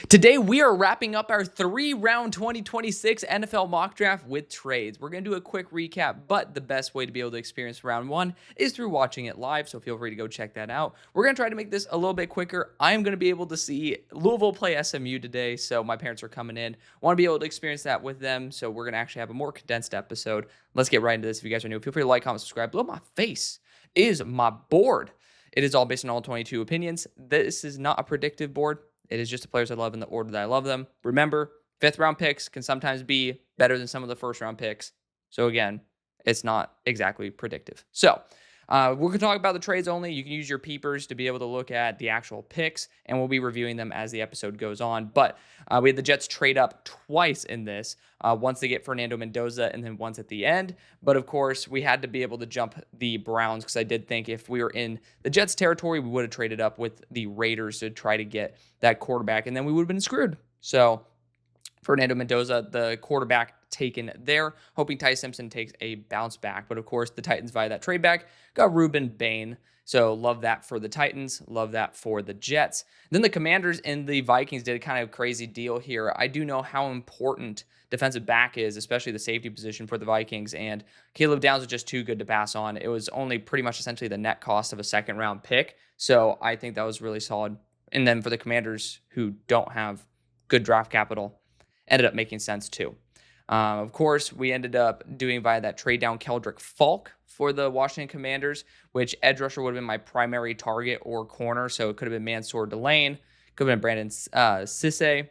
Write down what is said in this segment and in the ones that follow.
Today, we are wrapping up our 3-round 2026 NFL mock draft with trades. We're going to do a quick recap, but the best way to be able to experience round one is through watching it live, so feel free to go check that out. We're going to try to make this a little bit quicker. I'm going to be able to see Louisville play SMU today, so my parents are coming in. Want to be able to experience that with them, so we're going to actually have a more condensed episode. Let's get right into this. If you guys are new, feel free to like, comment, subscribe. Below my face is my board. It is all based on all 22 opinions. This is not a predictive board. It is just the players I love in the order that I love them. Remember, 5th-round picks can sometimes be better than some of the 1st-round picks. So again, it's not exactly predictive. So we're going to talk about the trades only. You can use your peepers to be able to look at the actual picks, and we'll be reviewing them as the episode goes on. But we had the Jets trade up twice in this. Once they get Fernando Mendoza and then once at the end. But of course, we had to be able to jump the Browns because I did think if we were in the Jets territory, we would have traded up with the Raiders to try to get that quarterback, and then we would have been screwed. So Fernando Mendoza, the quarterback, taken there, hoping Ty Simpson takes a bounce back. But of course, the Titans via that trade back got Ruben Bain. So love that for the Titans. Love that for the Jets. Then the Commanders and the Vikings did a kind of crazy deal here. I do know how important defensive back is, especially the safety position for the Vikings. And Caleb Downs was just too good to pass on. It was only pretty much essentially the net cost of a 2nd-round pick. So I think that was really solid. And then for the Commanders, who don't have good draft capital, ended up making sense too. Of course, we ended up doing via that trade down Keldrick Falk for the Washington Commanders, which edge rusher would have been my primary target or corner. So it could have been Mansour Delane, could have been Brandon Sisse.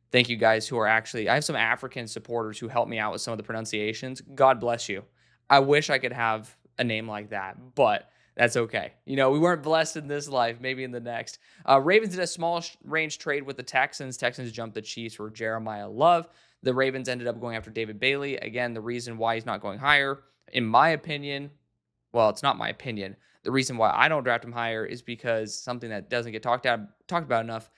Thank you guys who are actually, I have some African supporters who help me out with some of the pronunciations. God bless you. I wish I could have a name like that, but that's okay. You know, we weren't blessed in this life, maybe in the next. Ravens did a small range trade with the Texans. Texans jumped the Chiefs for Jeremiah Love. The Ravens ended up going after David Bailey. Again, the reason why he's not going higher, in my opinion, well, it's not my opinion. The reason why I don't draft him higher is because something that doesn't get talked about enough.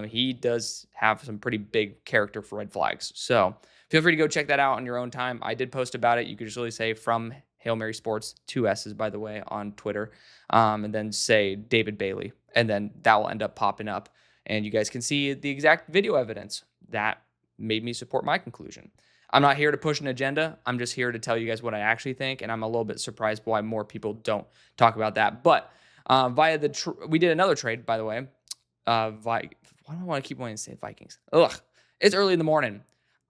He does have some pretty big character for red flags. So feel free to go check that out on your own time. I did post about it. You could just really say from Hail Mary Sports, 2 S's, by the way, on Twitter, and then say David Bailey, and then that will end up popping up, and you guys can see the exact video evidence that made me support my conclusion. I'm not here to push an agenda. I'm just here to tell you guys what I actually think, and I'm a little bit surprised why more people don't talk about that. But via we did another trade, by the way. Why do I want to keep wanting to say Vikings? Ugh, it's early in the morning.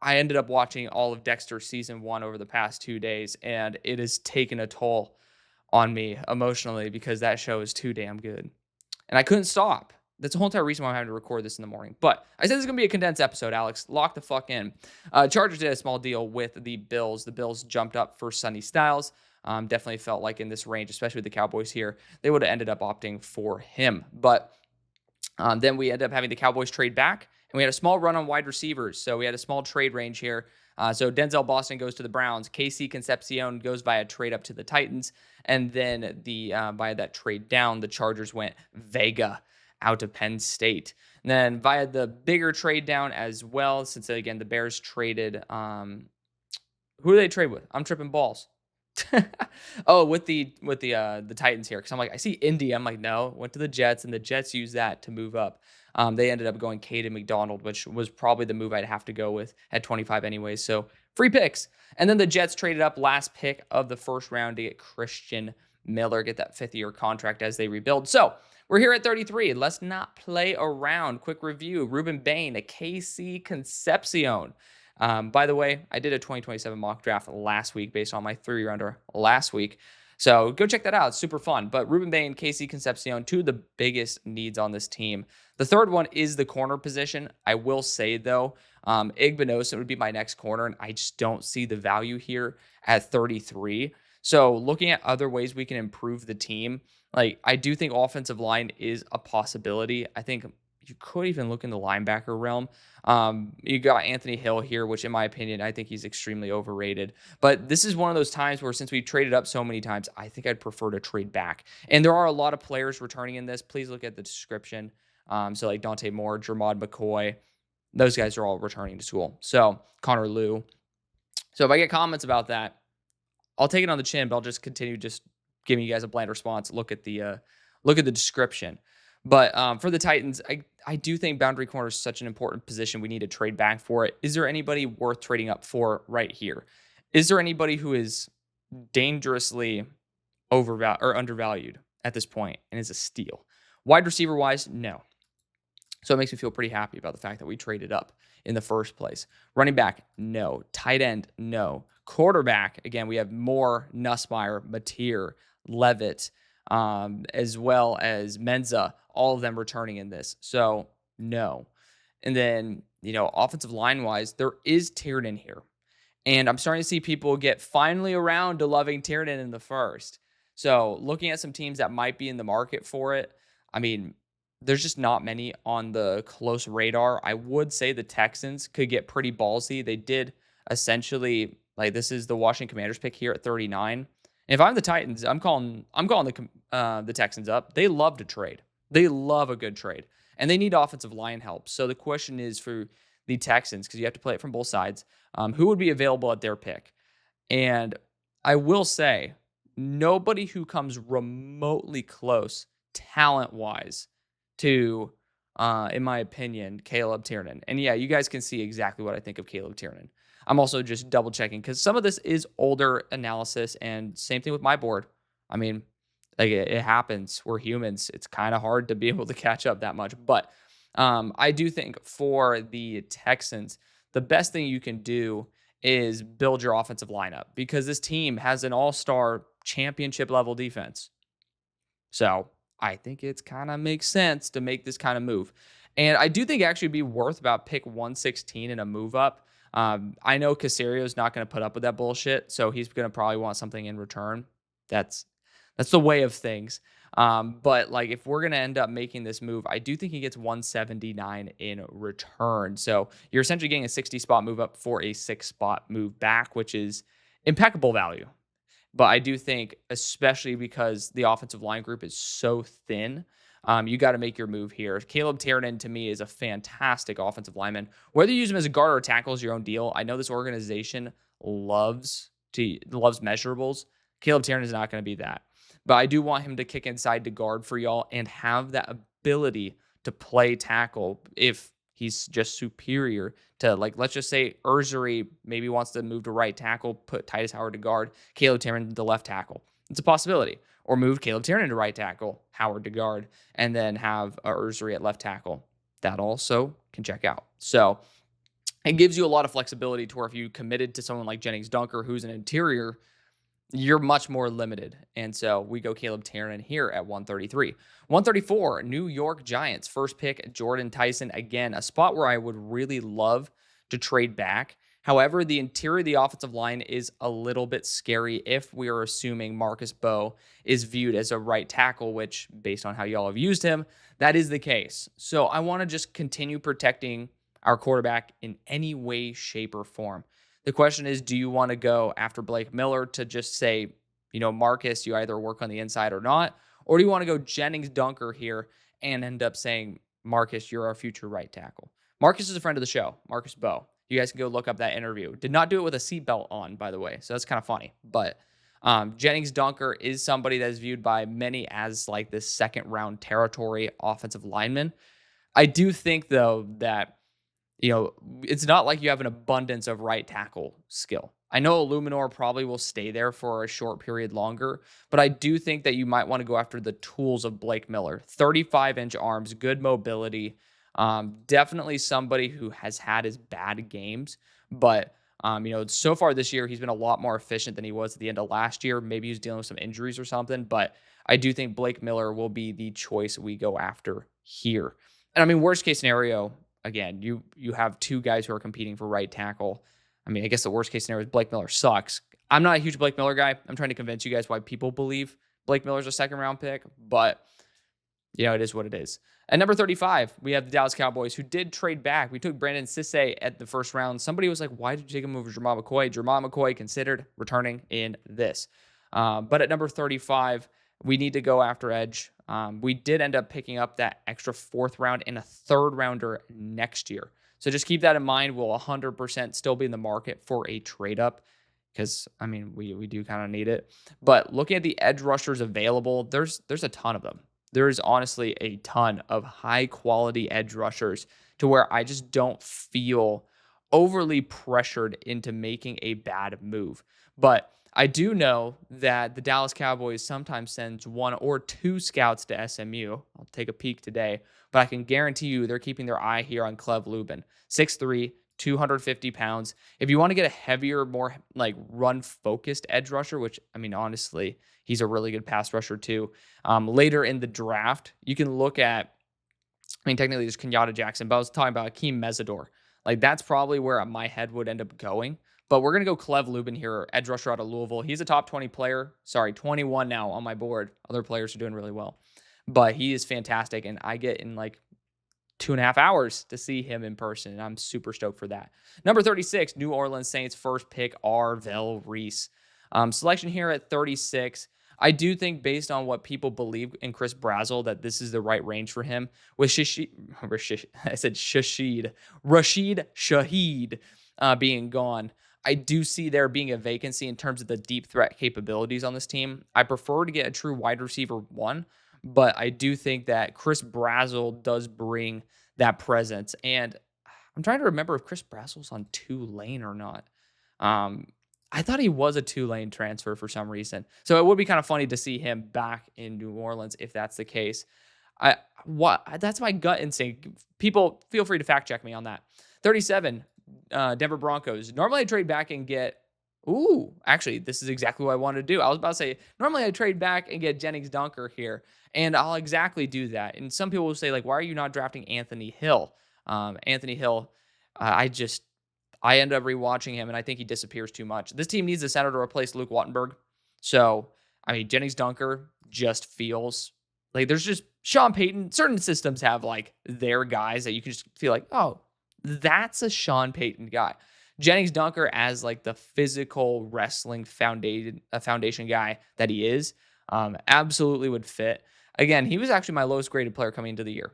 I ended up watching all of Dexter season 1 over the past 2 days, and it has taken a toll on me emotionally because that show is too damn good. And I couldn't stop. That's the whole entire reason why I'm having to record this in the morning. But I said this is going to be a condensed episode, Alex. Lock the fuck in. Chargers did a small deal with the Bills. The Bills jumped up for Sonny Styles. Definitely felt like in this range, especially with the Cowboys here, they would have ended up opting for him. But then we ended up having the Cowboys trade back, and we had a small run on wide receivers. So we had a small trade range here. So Denzel Boston goes to the Browns. KC Concepcion goes via trade up to the Titans. And then via that trade down, the Chargers went Vega out of Penn State. And then via the bigger trade down as well, since again the Bears traded, who do they trade with? I'm tripping balls. Oh, with the Titans here, because I'm like, I see Indy. I'm like, no, went to the Jets, and the Jets used that to move up. They ended up going Caden McDonald, which was probably the move I'd have to go with at 25 anyways. So free picks. And then the Jets traded up last pick of the 1st round to get Christian Miller, get that 5th-year contract as they rebuild. So we're here at 33. Let's not play around. Quick review. Ruben Bain, a KC Concepcion. By the way, I did a 2027 mock draft last week based on my 3-rounder last week. So go check that out. It's super fun. But Ruben Bain, KC Concepcion, 2 of the biggest needs on this team. The third one is the corner position. I will say, though, Igbinosun would be my next corner, and I just don't see the value here at 33. So looking at other ways we can improve the team, like I do think offensive line is a possibility. I think you could even look in the linebacker realm. You got Anthony Hill here, which in my opinion, I think he's extremely overrated. But this is one of those times where since we traded up so many times, I think I'd prefer to trade back. And there are a lot of players returning in this. Please look at the description. So like Dante Moore, Jermod McCoy, those guys are all returning to school. So Connor Liu. So if I get comments about that, I'll take it on the chin, but I'll just continue just giving you guys a bland response. Look at the description. But for the Titans, I do think boundary corner is such an important position. We need to trade back for it. Is there anybody worth trading up for right here? Is there anybody who is dangerously overvalued or undervalued at this point and is a steal? Wide receiver wise, no. So it makes me feel pretty happy about the fact that we traded up in the first place. Running back, no. Tight end, no. Quarterback, again, we have Moore, Nussmeier, Mateer, Leavitt, as well as Mensah, all of them returning in this. So no. And then, offensive line wise, there is Tiernan here. And I'm starting to see people get finally around to loving Tiernan in the first. So looking at some teams that might be in the market for it, I mean, there's just not many on the close radar. I would say the Texans could get pretty ballsy. They did essentially, like, this is the Washington Commanders pick here at 39. And if I'm the Titans, I'm calling the Texans up. They love to trade. They love a good trade. And they need offensive line help. So the question is for the Texans, because you have to play it from both sides, who would be available at their pick? And I will say, nobody who comes remotely close talent-wise to, in my opinion, Caleb Tiernan. And yeah, you guys can see exactly what I think of Caleb Tiernan. I'm also just double checking because some of this is older analysis, and same thing with my board. I mean, like it happens. We're humans. It's kind of hard to be able to catch up that much. But I do think for the Texans, the best thing you can do is build your offensive lineup because this team has an all-star championship level defense. So I think it's kind of makes sense to make this kind of move. And I do think actually it'd be worth about pick 116 in a move up. I know Casario's not going to put up with that bullshit, so he's going to probably want something in return. That's the way of things. But like if we're going to end up making this move, I do think he gets 179 in return. So you're essentially getting a 60 spot move up for a 6 spot move back, which is impeccable value. But I do think, especially because the offensive line group is so thin, you got to make your move here. Caleb Tiernan, to me, is a fantastic offensive lineman. Whether you use him as a guard or a tackle is your own deal. I know this organization loves measurables. Caleb Tiernan is not going to be that. But I do want him to kick inside to guard for y'all and have that ability to play tackle if he's just superior to, like, let's just say Ursery maybe wants to move to right tackle, put Titus Howard to guard, Caleb Tiernan to left tackle. It's a possibility. Or move Caleb Tiernan to right tackle, Howard to guard, and then have Ursery at left tackle. That also can check out. So it gives you a lot of flexibility to where if you committed to someone like Jennings Dunker, who's an interior, you're much more limited. And so we go Caleb Tiernan here at 133. 134, New York Giants. First pick, Jordan Tyson. Again, a spot where I would really love to trade back. However, the interior of the offensive line is a little bit scary if we are assuming Marcus Bowe is viewed as a right tackle, which, based on how y'all have used him, that is the case. So I want to just continue protecting our quarterback in any way, shape, or form. The question is, do you want to go after Blake Miller to just say, Marcus, you either work on the inside or not? Or do you want to go Jennings Dunker here and end up saying, Marcus, you're our future right tackle? Marcus is a friend of the show, Marcus Bowe. You guys can go look up that interview. Did not do it with a seatbelt on, by the way. So that's kind of funny. But Jennings Dunker is somebody that is viewed by many as like this second round territory offensive lineman. I do think, though, that it's not like you have an abundance of right tackle skill. I know Illuminor probably will stay there for a short period longer, but I do think that you might want to go after the tools of Blake Miller. 35-inch arms, good mobility, definitely somebody who has had his bad games, but so far this year, he's been a lot more efficient than he was at the end of last year. Maybe he's dealing with some injuries or something, but I do think Blake Miller will be the choice we go after here. And I mean, worst case scenario, again, you have two guys who are competing for right tackle. I mean, I guess the worst case scenario is Blake Miller sucks. I'm not a huge Blake Miller guy. I'm trying to convince you guys why people believe Blake Miller's a second round pick, but it is what it is. At number 35, we have the Dallas Cowboys, who did trade back. We took Brandon Cisse at the first round. Somebody was like, why did you take him over Jermod McCoy? Jermod McCoy considered returning in this. But at number 35, we need to go after edge. We did end up picking up that extra 4th round and a 3rd rounder next year. So just keep that in mind. We'll 100% still be in the market for a trade up because, I mean, we do kind of need it. But looking at the edge rushers available, there's a ton of them. There is honestly a ton of high quality edge rushers to where I just don't feel overly pressured into making a bad move. But I do know that the Dallas Cowboys sometimes sends 1 or 2 scouts to SMU. I'll take a peek today, but I can guarantee you they're keeping their eye here on Cleve Lubin, 6'3", 250 pounds. If you want to get a heavier, more like run focused edge rusher, which I mean, honestly, he's a really good pass rusher too. Later in the draft, you can look at, I mean, technically there's Kenyatta Jackson, but I was talking about Akeem Mesidor. Like, that's probably where my head would end up going. But we're going to go Cleve Lubin here, edge rusher out of Louisville. He's a top 20 player. Sorry, 21 now on my board. Other players are doing really well. But he is fantastic, and I get in like 2.5 hours to see him in person, and I'm super stoked for that. Number 36, New Orleans Saints first pick, Arvell Reese. Selection here at 36. I do think, based on what people believe in Chris Brazzell, that this is the right range for him. With Rashid Shaheed being gone, I do see there being a vacancy in terms of the deep threat capabilities on this team. I prefer to get a true wide receiver 1, but I do think that Chris Brazzell does bring that presence. And I'm trying to remember if Chris Brazzell's on Tulane or not. I thought he was a Tulane transfer for some reason. So it would be kind of funny to see him back in New Orleans if that's the case. That's my gut instinct. People, feel free to fact check me on that. 37, Denver Broncos. Normally I trade back and get, actually, this is exactly what I wanted to do. I was about to say, normally I trade back and get Jennings Dunker here, and I'll exactly do that. And some people will say, like, why are you not drafting Anthony Hill? Anthony Hill, I end up rewatching him, and I think he disappears too much. This team needs a center to replace Luke Wattenberg. So, I mean, Jennings Dunker just feels like there's just Sean Payton. Certain systems have like their guys that you can just feel like, oh, that's a Sean Payton guy. Jennings Dunker, as like the physical wrestling foundation guy that he is, absolutely would fit. Again, he was actually my lowest graded player coming into the year.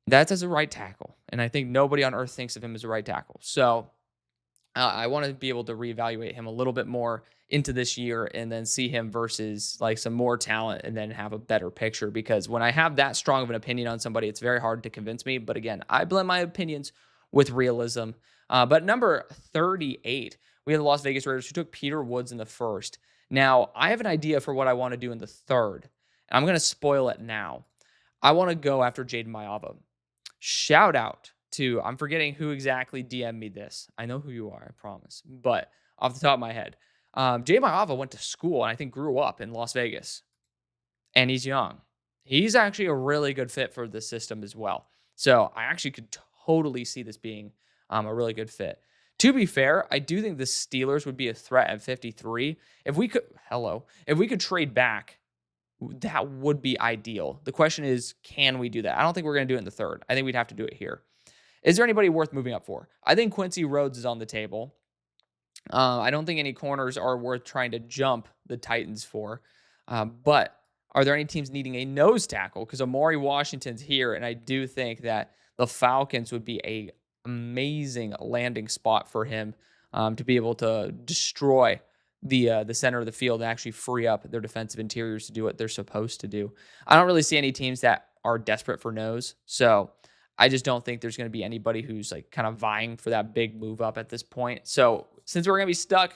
That's as a right tackle. And I think nobody on earth thinks of him as a right tackle. So I want to be able to reevaluate him a little bit more into this year and then see him versus like some more talent and then have a better picture. Because when I have that strong of an opinion on somebody, it's very hard to convince me. But again, I blend my opinions with realism. But number 38, we have the Las Vegas Raiders, who took Peter Woods in the first. Now, I have an idea for what I want to do in the third. I'm going to spoil it now. I want to go after Jaden Mayava. Shout out to, I'm forgetting who exactly DM'd me this. I know who you are, I promise. But off the top of my head, Jaden Mayava went to school and I think grew up in Las Vegas. And he's young. He's actually a really good fit for the system as well. So I actually could totally see this being a really good fit. To be fair, I do think the Steelers would be a threat at 53. If we could trade back, that would be ideal. The question is, can we do that? I don't think we're going to do it in the third. I think we'd have to do it here. Is there anybody worth moving up for? I think Quincy Rhodes is on the table. I don't think any corners are worth trying to jump the Titans for. But are there any teams needing a nose tackle? Because Amari Washington's here, and I do think that the Falcons would be an amazing landing spot for him to be able to destroy the center of the field and actually free up their defensive interiors to do what they're supposed to do. I don't really see any teams that are desperate for nose, so I just don't think there's going to be anybody who's like kind of vying for that big move up at this point. So since we're going to be stuck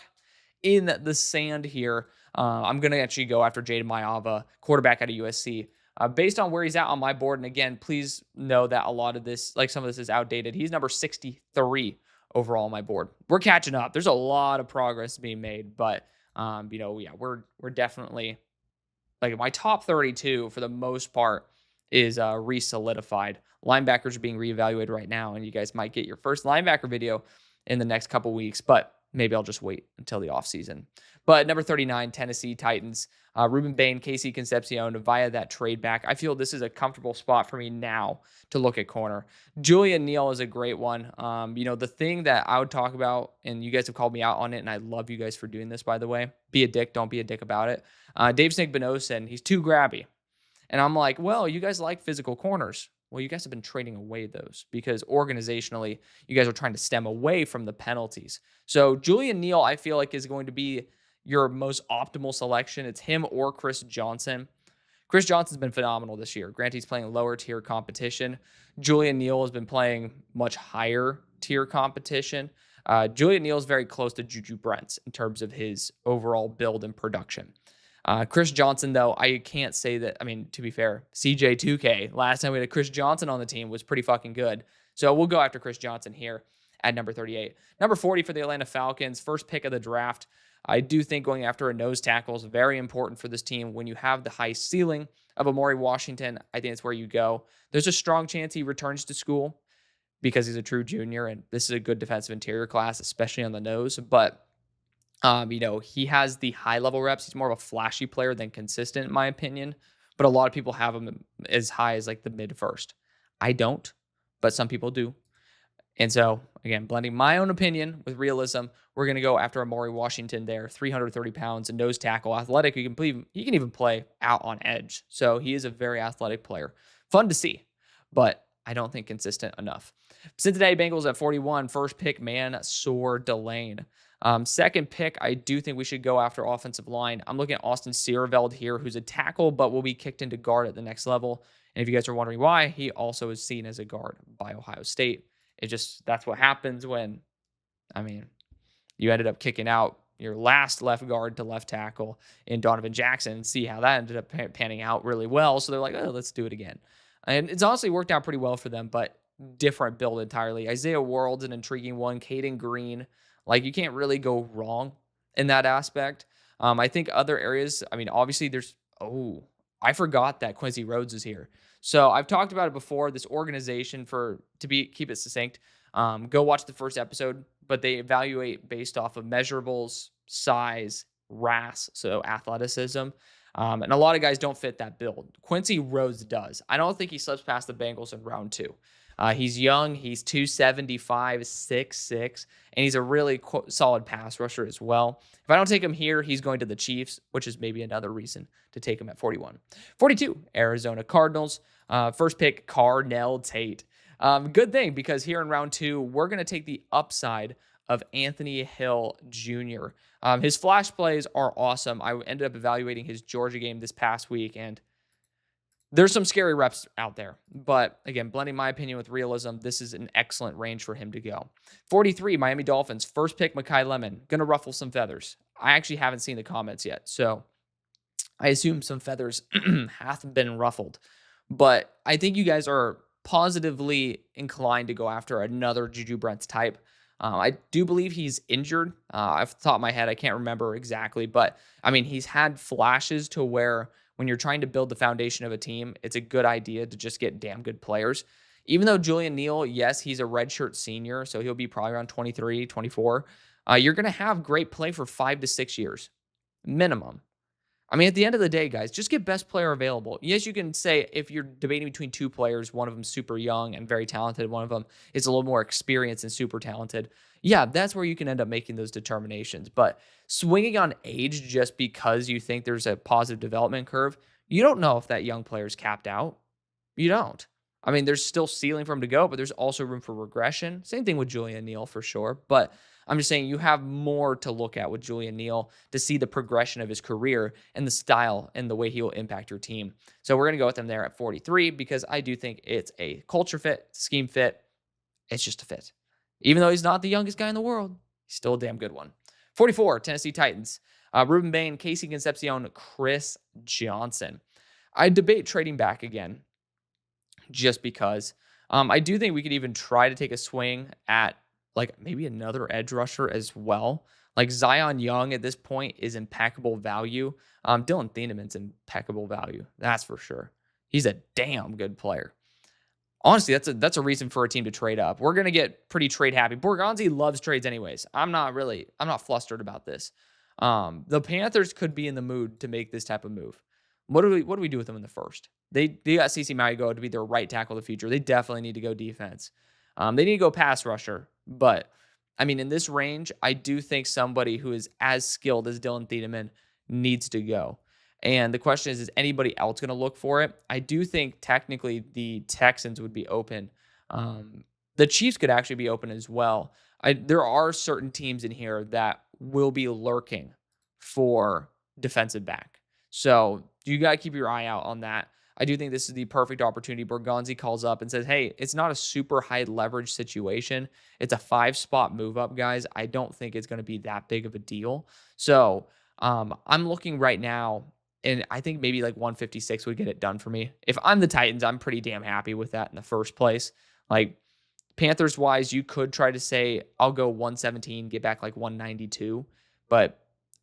in the sand here, I'm going to actually go after Jaden Mayava, quarterback out of USC. Based on where he's at on my board, and again, please know that a lot of this, like some of this is outdated. He's number 63 overall on my board. We're catching up. There's a lot of progress being made, but we're definitely like my top 32 for the most part is re-solidified. Linebackers are being reevaluated right now, and you guys might get your first linebacker video in the next couple weeks, but maybe I'll just wait until the offseason. But number 39, Tennessee Titans, Ruben Bain, KC Concepcion via that trade back. I feel this is a comfortable spot for me now to look at corner. Julian Neal is a great one. The thing that I would talk about, and you guys have called me out on it, and I love you guys for doing this, by the way. Be a dick, don't be a dick about it. Dave Snake Benosin, he's too grabby. And I'm like, well, you guys like physical corners. Well, you guys have been trading away those because organizationally, you guys are trying to stem away from the penalties. So Julian Neal, I feel like, is going to be your most optimal selection. It's him or Chris Johnson. Chris Johnson's been phenomenal this year. Granted, he's playing lower tier competition. Julian Neal has been playing much higher tier competition. Julian Neal is very close to Juju Brents in terms of his overall build and production. Chris Johnson, though, I can't say that. I mean, to be fair, CJ2K, last time we had a Chris Johnson on the team, was pretty fucking good. So we'll go after Chris Johnson here at number 38. Number 40 for the Atlanta Falcons, first pick of the draft. I do think going after a nose tackle is very important for this team. When you have the high ceiling of Amari Washington, I think it's where you go. There's a strong chance he returns to school because he's a true junior, and this is a good defensive interior class, especially on the nose. But he has the high level reps. He's more of a flashy player than consistent, in my opinion. But a lot of people have him as high as like the mid first. I don't, but some people do. And so, again, blending my own opinion with realism, we're going to go after Amari Washington there, 330 pounds, a nose tackle, athletic. He can even play out on edge. So he is a very athletic player. Fun to see, but I don't think consistent enough. Cincinnati Bengals at 41, first pick, Mansoor Delane. Second pick, I do think we should go after offensive line. I'm looking at Austin Seerveld here, who's a tackle, but will be kicked into guard at the next level. And if you guys are wondering why, he also is seen as a guard by Ohio State. That's what happens when, you ended up kicking out your last left guard to left tackle in Donovan Jackson. See how that ended up panning out really well. So they're like, oh, let's do it again. And it's honestly worked out pretty well for them, but different build entirely. Isaiah World's an intriguing one. Caden Green, like you can't really go wrong in that aspect. I think other areas, obviously I forgot that Quincy Rhodes is here. So I've talked about it before, this organization keep it succinct. Go watch the first episode, but they evaluate based off of measurables, size, RAS, so athleticism. And a lot of guys don't fit that build. Quincy Rhodes does. I don't think he slips past the Bengals in round 2. He's young. He's 275, 6'6", and he's a really solid pass rusher as well. If I don't take him here, he's going to the Chiefs, which is maybe another reason to take him at 41. 42, Arizona Cardinals. First pick, Carnell Tate. Good thing, because here in round 2, we're going to take the upside of Anthony Hill Jr. His flash plays are awesome. I ended up evaluating his Georgia game this past week, and there's some scary reps out there. But again, blending my opinion with realism, this is an excellent range for him to go. 43, Miami Dolphins. First pick, Mekhi Lemon. Going to ruffle some feathers. I actually haven't seen the comments yet, so I assume some feathers have been ruffled. But I think you guys are positively inclined to go after another Juju Brents type. I do believe he's injured. Off the top of my head, I can't remember exactly. But, he's had flashes to where when you're trying to build the foundation of a team, it's a good idea to just get damn good players. Even though Julian Neal, yes, he's a redshirt senior, so he'll be probably around 23, 24. You're going to have great play for 5 to 6 years, minimum. At the end of the day, guys, just get best player available. Yes, you can say if you're debating between two players, one of them super young and very talented, one of them is a little more experienced and super talented. Yeah, that's where you can end up making those determinations. But swinging on age just because you think there's a positive development curve, you don't know if that young player is capped out. You don't. There's still ceiling for him to go, but there's also room for regression. Same thing with Julian Neal for sure. But I'm just saying you have more to look at with Julian Neal to see the progression of his career and the style and the way he will impact your team. So we're going to go with him there at 43 because I do think it's a culture fit, scheme fit. It's just a fit. Even though he's not the youngest guy in the world, he's still a damn good one. 44, Tennessee Titans. Ruben Bain, Casey Concepcion, Chris Johnson. I debate trading back again just because I do think we could even try to take a swing at maybe another edge rusher as well. Zion Young at this point is impeccable value. Dylan Thienemann's impeccable value. That's for sure. He's a damn good player. Honestly, that's a reason for a team to trade up. We're going to get pretty trade happy. Borgonzi loves trades anyways. I'm not flustered about this. The Panthers could be in the mood to make this type of move. What do we do with them in the first? They got CeCe Mago to be their right tackle of the future. They definitely need to go defense. They need to go pass rusher. But, in this range, I do think somebody who is as skilled as Dylan Thienemann needs to go. And the question is anybody else going to look for it? I do think technically the Texans would be open. The Chiefs could actually be open as well. There are certain teams in here that will be lurking for defensive back. So you got to keep your eye out on that. I do think this is the perfect opportunity. Bergonzi calls up and says, hey, it's not a super high leverage situation. It's a 5-spot move up, guys. I don't think it's going to be that big of a deal. So I'm looking right now, and I think maybe like 156 would get it done for me. If I'm the Titans, I'm pretty damn happy with that in the first place. Like, Panthers wise, you could try to say, I'll go 117, get back like 192, but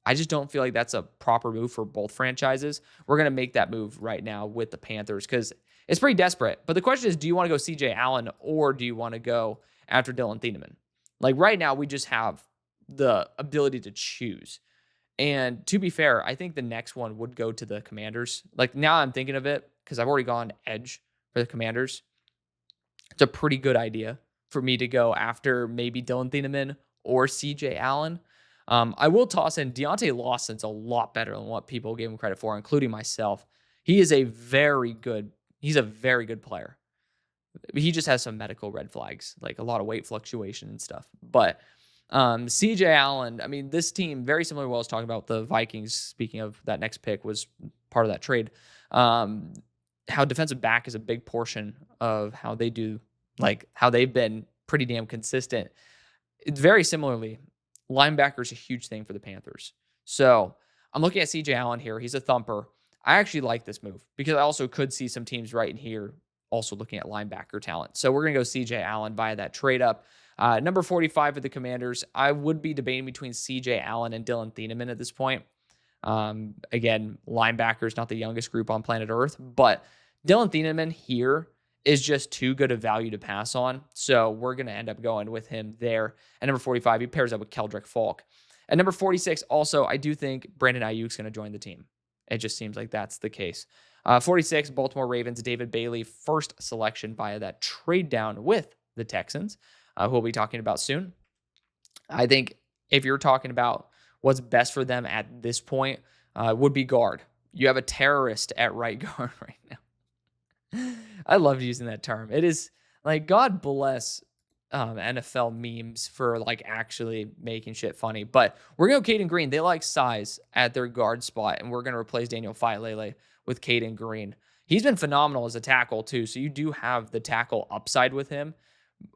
I just don't feel like that's a proper move for both franchises. We're going to make that move right now with the Panthers because it's pretty desperate. But the question is, do you want to go CJ Allen or do you want to go after Dylan Thieneman? Like right now, we just have the ability to choose. And to be fair, I think the next one would go to the Commanders. Like now I'm thinking of it because I've already gone edge for the Commanders. It's a pretty good idea for me to go after maybe Dylan Thieneman or CJ Allen. I will toss in Deontay Lawson's a lot better than what people gave him credit for, including myself. He's a very good player. He just has some medical red flags, like a lot of weight fluctuation and stuff. But CJ Allen, I mean, this team, very similar to what I was talking about the Vikings, speaking of that next pick, was part of that trade. How defensive back is a big portion of how they do, like how they've been pretty damn consistent. It's very similarly, linebacker is a huge thing for the Panthers. So I'm looking at CJ Allen here. He's a thumper. I actually like this move because I also could see some teams right in here also looking at linebacker talent. So we're going to go CJ Allen via that trade up. Number 45 for the Commanders. I would be debating between CJ Allen and Dylan Thieneman at this point. Again, linebackers, not the youngest group on planet Earth, but Dylan Thieneman here is just too good a value to pass on. So we're going to end up going with him there. At number 45, he pairs up with Keldrick Falk. At number 46, also, I do think Brandon Ayuk's going to join the team. It just seems like that's the case. 46, Baltimore Ravens, David Bailey, first selection via that trade down with the Texans, who we'll be talking about soon. I think if you're talking about what's best for them at this point, would be guard. You have a terrorist at right guard right now. I love using that term. It is like, God bless NFL memes for like actually making shit funny. But we're going to go Caden Green. They like size at their guard spot, and we're going to replace Daniel Failele with Caden Green. He's been phenomenal as a tackle too, so you do have the tackle upside with him.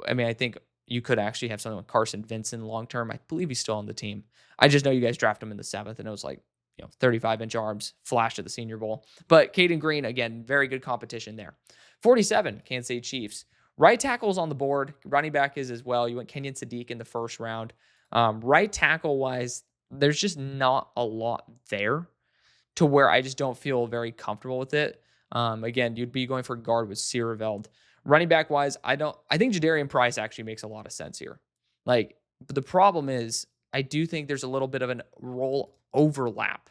I mean, I think you could actually have something with Carson Vincent long term. I believe he's still on the team. I just know you guys drafted him in the 7th, and it was like, 35-inch arms, flashed at the Senior Bowl. But Caden Green, again, very good competition there. 47, Kansas City Chiefs. Right tackle's on the board. Running back is as well. You went Kenyon Sadiq in the first round. Right tackle-wise, there's just not a lot there to where I just don't feel very comfortable with it. Again, you'd be going for guard with Sierreveld. Running back-wise, I think Jadarian Price actually makes a lot of sense here. But the problem is, I do think there's a little bit of an role overlap.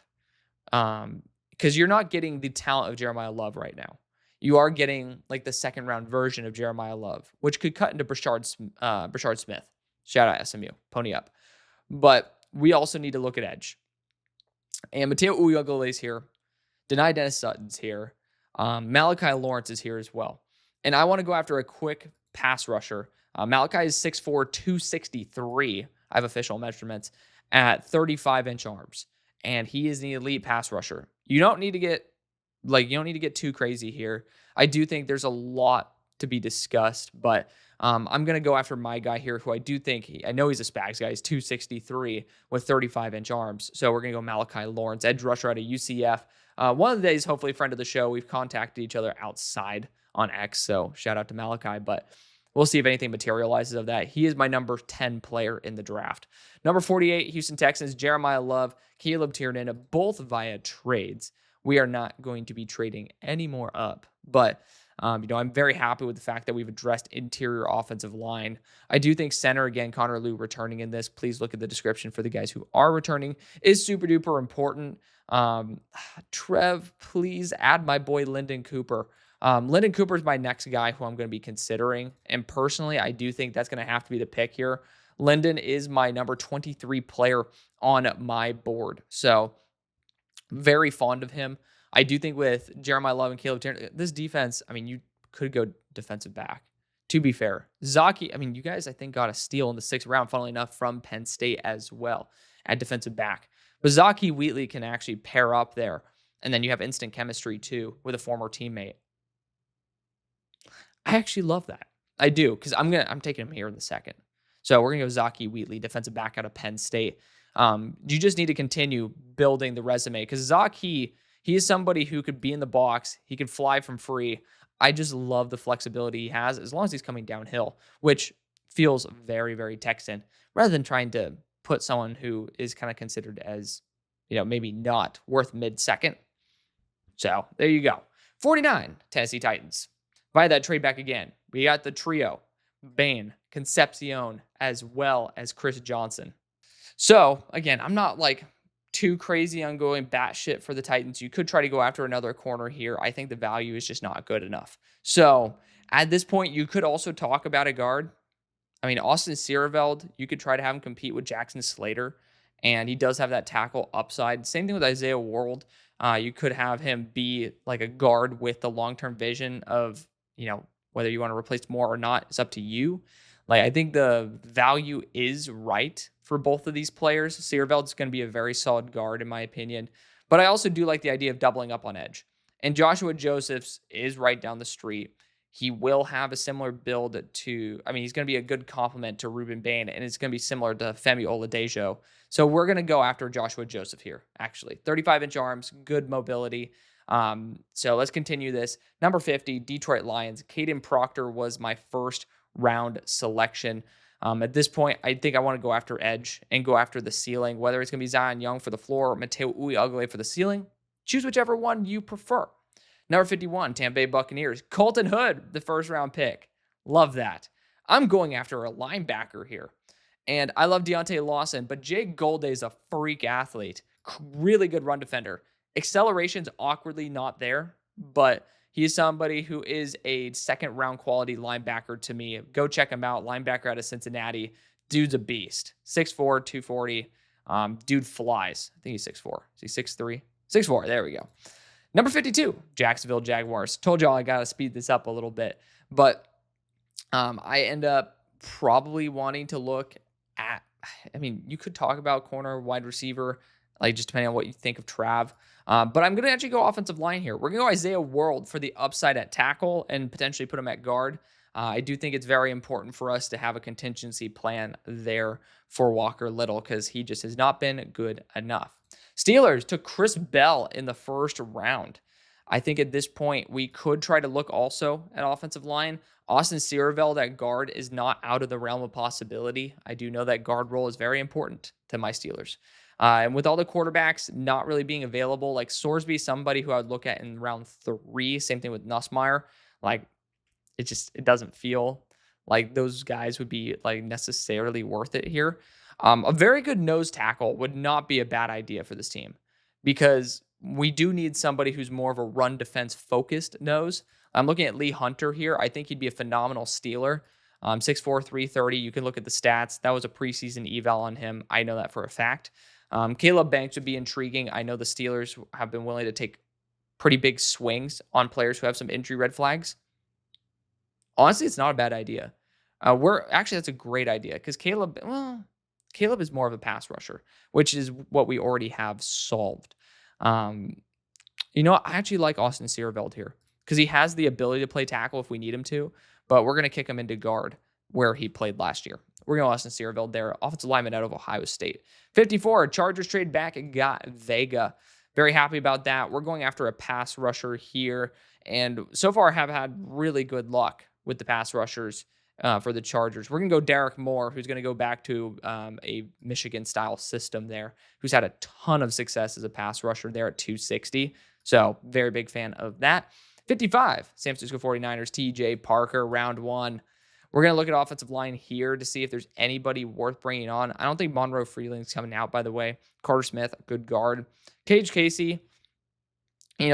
Because you're not getting the talent of Jeremiah Love right now. You are getting like the second round version of Jeremiah Love, which could cut into Brashard Smith. Shout out SMU. Pony up. But we also need to look at edge. And Mateo Uyunglele is here. Denai Dennis Sutton's here. Malachi Lawrence is here as well. And I want to go after a quick pass rusher. Malachi is 6'4", 263. I have official measurements at 35-inch arms. And he is the elite pass rusher. You don't need to get too crazy here. I do think there's a lot to be discussed, but I'm going to go after my guy here, who I do think, I know he's a Spags guy. He's 263 with 35-inch arms. So we're going to go Malachi Lawrence, edge rusher out of UCF. One of the days, hopefully a friend of the show. We've contacted each other outside on X, so shout out to Malachi, but we'll see if anything materializes of that. He is my number 10 player in the draft. Number 48, Houston Texans, Jeremiah Love, Caleb Tiernan, both via trades. We are not going to be trading any more up, but I'm very happy with the fact that we've addressed interior offensive line. I do think center, again, Connor Lew returning in this. Please look at the description for the guys who are returning. Is super duper important. Trev, please add my boy Lyndon Cooper. Lyndon Cooper is my next guy who I'm going to be considering. And personally, I do think that's going to have to be the pick here. Lyndon is my number 23 player on my board. So very fond of him. I do think with Jeremiah Love and Caleb Turner, this defense, I mean, you could go defensive back. To be fair, Zaki, I mean, you guys, I think, got a steal in the 6th round, funnily enough, from Penn State as well at defensive back. But Zaki Wheatley can actually pair up there And then you have instant chemistry too with a former teammate. I actually love that. I do, because I'm taking him here in the second. So we're gonna go Zaki Wheatley, defensive back out of Penn State. You just need to continue building the resume because Zaki, he is somebody who could be in the box. He can fly from free. I just love the flexibility he has as long as he's coming downhill, which feels very, very Texan, rather than trying to put someone who is kind of considered as, maybe not worth mid-second. So there you go. 49, Tennessee Titans. Via that trade back again, we got the trio, Bain, Concepcion, as well as Chris Johnson. So again, I'm not like too crazy on going batshit for the Titans. You could try to go after another corner here. I think the value is just not good enough. So at this point, you could also talk about a guard. I mean, Austin Sierreveld, you could try to have him compete with Jackson Slater, and he does have that tackle upside. Same thing with Isaiah World. You could have him be like a guard with the long-term vision of, whether you want to replace Moore or not, it's up to you. Like, I think the value is right for both of these players. Sierraveld's going to be a very solid guard, in my opinion. But I also do like the idea of doubling up on edge. And Joshua Josephs is right down the street. He will have a similar build to, he's going to be a good complement to Ruben Bain, and it's going to be similar to Femi Oladejo. So we're going to go after Joshua Joseph here, actually. 35-inch arms, good mobility. So let's continue this. Number 50, Detroit Lions. Caden Proctor was my first round selection. At this point, I think I want to go after edge and go after the ceiling, whether it's going to be Zion Young for the floor or Mateo Uiagalelei for the ceiling. Choose whichever one you prefer. Number 51, Tampa Bay Buccaneers. Colton Hood, the first round pick. Love that. I'm going after a linebacker here. And I love Deontay Lawson, but Jake Golday is a freak athlete. Really good run defender. Acceleration's awkwardly not there, but he's somebody who is a second round quality linebacker to me. Go check him out. Linebacker out of Cincinnati. Dude's a beast. 6'4", 240. Dude flies. I think he's 6'4". Is he 6'3"? 6'4". There we go. Number 52, Jacksonville Jaguars. Told y'all I got to speed this up a little bit, but I end up probably wanting to look at, you could talk about corner, wide receiver, like just depending on what you think of Trav. But I'm going to actually go offensive line here. We're going to go Isaiah World for the upside at tackle and potentially put him at guard. I do think it's very important for us to have a contingency plan there for Walker Little because he just has not been good enough. Steelers took Chris Bell in the first round. I think at this point, we could try to look also at offensive line. Austin Sierreveld at guard is not out of the realm of possibility. I do know that guard role is very important to my Steelers. And with all the quarterbacks not really being available, like Sorsby, somebody who I would look at in round 3. Same thing with Nussmeier. Like, it doesn't feel like those guys would be like necessarily worth it here. A very good nose tackle would not be a bad idea for this team because we do need somebody who's more of a run defense focused nose. I'm looking at Lee Hunter here. I think he'd be a phenomenal Steeler. 6'4", 330. You can look at the stats. That was a preseason eval on him. I know that for a fact. Caleb Banks would be intriguing. I know the Steelers have been willing to take pretty big swings on players who have some injury red flags. Honestly, it's not a bad idea. That's a great idea because Caleb is more of a pass rusher, which is what we already have solved. I actually like Austin Sierreveld here because he has the ability to play tackle if we need him to, but we're going to kick him into guard where he played last year. We're going to Austin Sierreveld there, offensive lineman out of Ohio State. 54, Chargers trade back and got Vega. Very happy about that. We're going after a pass rusher here, and so far have had really good luck with the pass rushers for the Chargers. We're going to go Derek Moore, who's going to go back to a Michigan-style system there, who's had a ton of success as a pass rusher there at 260. So very big fan of that. 55, San Francisco 49ers, TJ Parker, round 1. We're going to look at offensive line here to see if there's anybody worth bringing on. I don't think Monroe Freeling's coming out, by the way. Carter Smith, good guard. Cage Casey,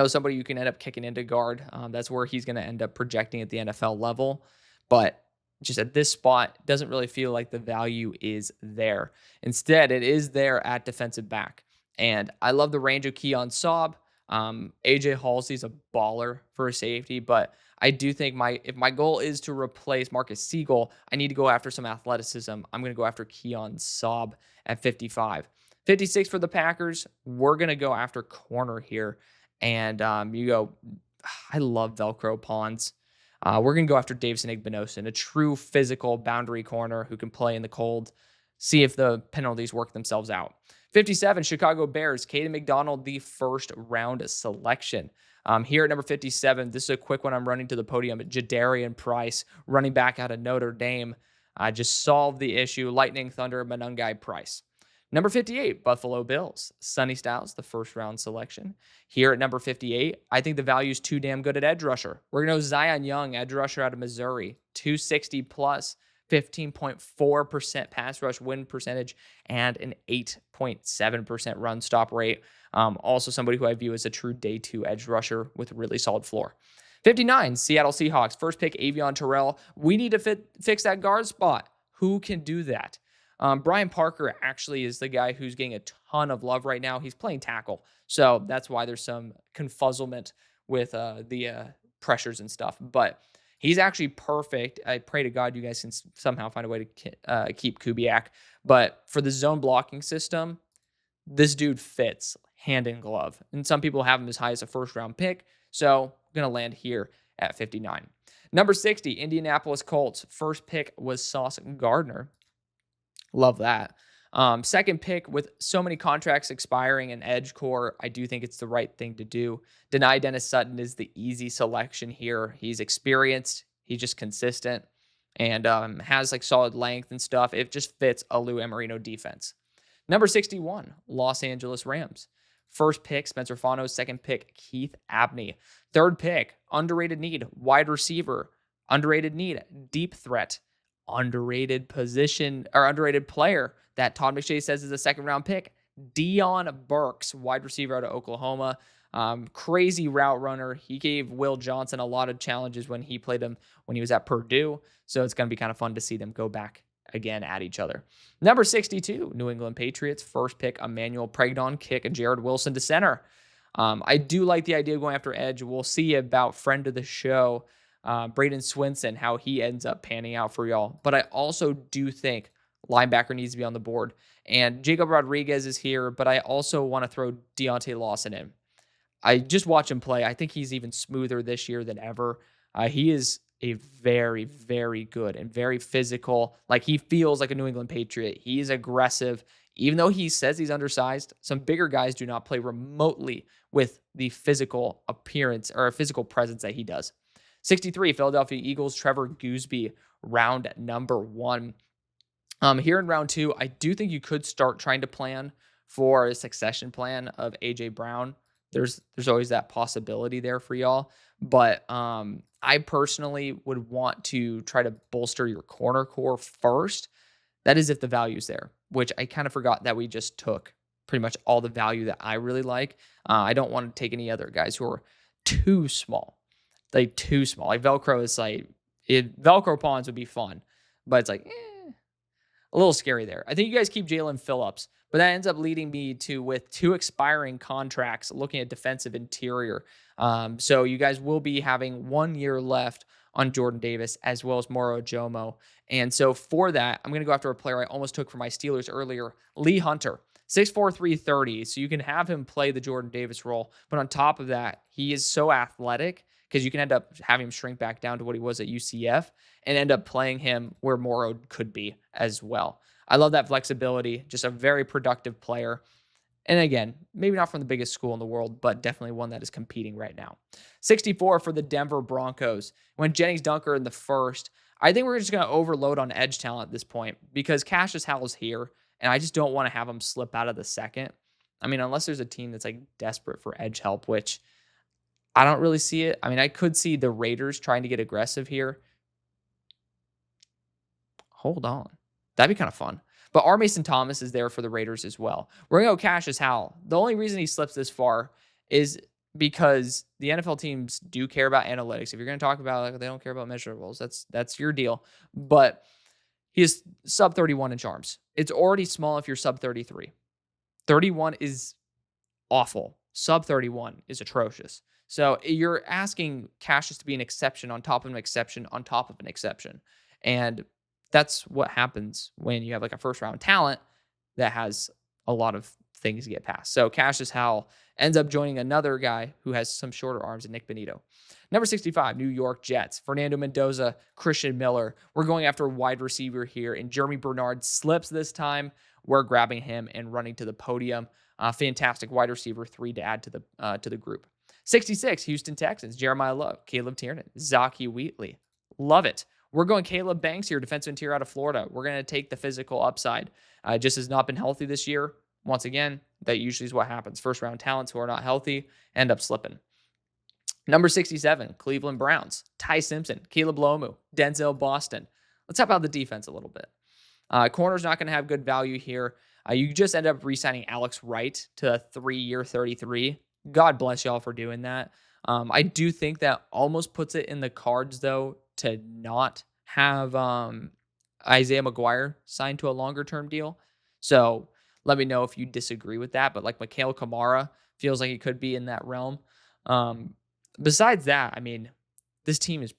somebody you can end up kicking into guard. That's where he's going to end up projecting at the NFL level. But just at this spot, doesn't really feel like the value is there. Instead, it is there at defensive back. And I love the range of Keon Saab. AJ Halsey's a baller for a safety, but I do think if my goal is to replace Marcus Siegel, I need to go after some athleticism. I'm going to go after Keon Saab at 55. 56 for the Packers. We're going to go after corner here. And you go, I love Velcro pawns. We're going to go after Davison Igbinosun, a true physical boundary corner who can play in the cold, see if the penalties work themselves out. 57, Chicago Bears, Caden McDonald, the first round selection. Here at number 57, this is a quick one I'm running to the podium. Jadarian Price, running back out of Notre Dame, just solved the issue. Lightning Thunder, Manungai Price. Number 58, Buffalo Bills, Sonny Styles, the first round selection. Here at number 58, I think the value is too damn good at edge rusher. We're going to go Zion Young, edge rusher out of Missouri, 260 plus, 15.4% pass rush win percentage, and an 8.7% run stop rate. Also somebody who I view as a true day two edge rusher with a really solid floor. 59, Seattle Seahawks, first pick Avion Terrell. We need to fix that guard spot. Who can do that? Brian Parker actually is the guy who's getting a ton of love right now. He's playing tackle, so that's why there's some confuzzlement with the pressures and stuff. But he's actually perfect. I pray to God you guys can somehow find a way to keep Kubiak. But for the zone blocking system, this dude fits hand in glove. And some people have him as high as a first-round pick, so I'm going to land here at 59. Number 60, Indianapolis Colts. First pick was Sauce Gardner. Love that. Second pick, with so many contracts expiring in edge core, I do think it's the right thing to do. Deny Dennis Sutton is the easy selection here. He's experienced. He's just consistent and has like solid length and stuff. It just fits a Lou Amarino defense. Number 61, Los Angeles Rams. First pick, Spencer Fano. Second pick, Keith Abney. Third pick, underrated need, wide receiver. Underrated need, deep threat. Underrated position or underrated player that Todd McShay says is a second round pick, Dion Burks, wide receiver out of Oklahoma. Crazy route runner. He gave Will Johnson a lot of challenges when he played him when he was at Purdue. So it's going to be kind of fun to see them go back again at each other. Number 62, New England Patriots. First pick, Emmanuel Pregnon, kick, and Jared Wilson to center. I do like the idea of going after edge. We'll see about friend of the show, Braden Swinson, how he ends up panning out for y'all. But I also do think linebacker needs to be on the board. And Jacob Rodriguez is here, but I also want to throw Deontay Lawson in. I just watch him play. I think he's even smoother this year than ever. He is a very, very good and very physical. Like, he feels like a New England Patriot. He's aggressive. Even though he says he's undersized, some bigger guys do not play remotely with the physical appearance or physical presence that he does. 63, Philadelphia Eagles, Trevor Gooseby, round number 1. Here in round 2, I do think you could start trying to plan for a succession plan of A.J. Brown. There's always that possibility there for y'all. But I personally would want to try to bolster your corner core first. That is if the value's there, which I kind of forgot that we just took pretty much all the value that I really like. I don't want to take any other guys who are too small. Like, too small. Like, Velcro is like, Velcro pawns would be fun, but it's like, a little scary there. I think you guys keep Jalen Phillips, but that ends up leading me to, with 2 expiring contracts, looking at defensive interior. So you guys will be having 1 year left on Jordan Davis as well as Moro Ojomo. And so for that, I'm going to go after a player I almost took for my Steelers earlier, Lee Hunter. 6'4", 330. So you can have him play the Jordan Davis role. But on top of that, he is so athletic because you can end up having him shrink back down to what he was at UCF and end up playing him where Moro could be as well. I love that flexibility. Just a very productive player. And again, maybe not from the biggest school in the world, but definitely one that is competing right now. 64 for the Denver Broncos. When Jennings Dunker in the first, I think we're just going to overload on edge talent at this point because Cassius Howell is here, and I just don't want to have him slip out of the second. I mean, unless there's a team that's like desperate for edge help, which I don't really see it. I mean, I could see the Raiders trying to get aggressive here. Hold on. That'd be kind of fun. But R. Mason Thomas is there for the Raiders as well. We're going to go Cassius Howell. The only reason he slips this far is because the NFL teams do care about analytics. If you're going to talk about, like, they don't care about measurables, that's your deal. But he is sub 31 inch arms. It's already small if you're sub 33. 31 is awful. Sub 31 is atrocious. So you're asking Cassius to be an exception on top of an exception on top of an exception. And that's what happens when you have like a first round talent that has a lot of things get passed. So Cassius Howell ends up joining another guy who has some shorter arms than Nick Bonito. Number 65, New York Jets. Fernando Mendoza, Christian Miller. We're going after a wide receiver here, and Jeremy Bernard slips this time. We're grabbing him and running to the podium. Fantastic wide receiver 3 to add to the group. 66, Houston Texans. Jeremiah Love, Caleb Tiernan, Zaki Wheatley. Love it. We're going Caleb Banks here, defensive interior out of Florida. We're going to take the physical upside. Just has not been healthy this year. Once again, that usually is what happens. First round talents who are not healthy end up slipping. Number 67, Cleveland Browns. Ty Simpson, Caleb Lomu, Denzel Boston. Let's talk about the defense a little bit. Corner's not going to have good value here. You just end up re-signing Alex Wright to a 3-year 33. God bless y'all for doing that. I do think that almost puts it in the cards, though, to not have Isaiah McGuire signed to a longer-term deal. So let me know if you disagree with that. But like Mikhail Kamara feels like he could be in that realm. Besides that, I mean, this team is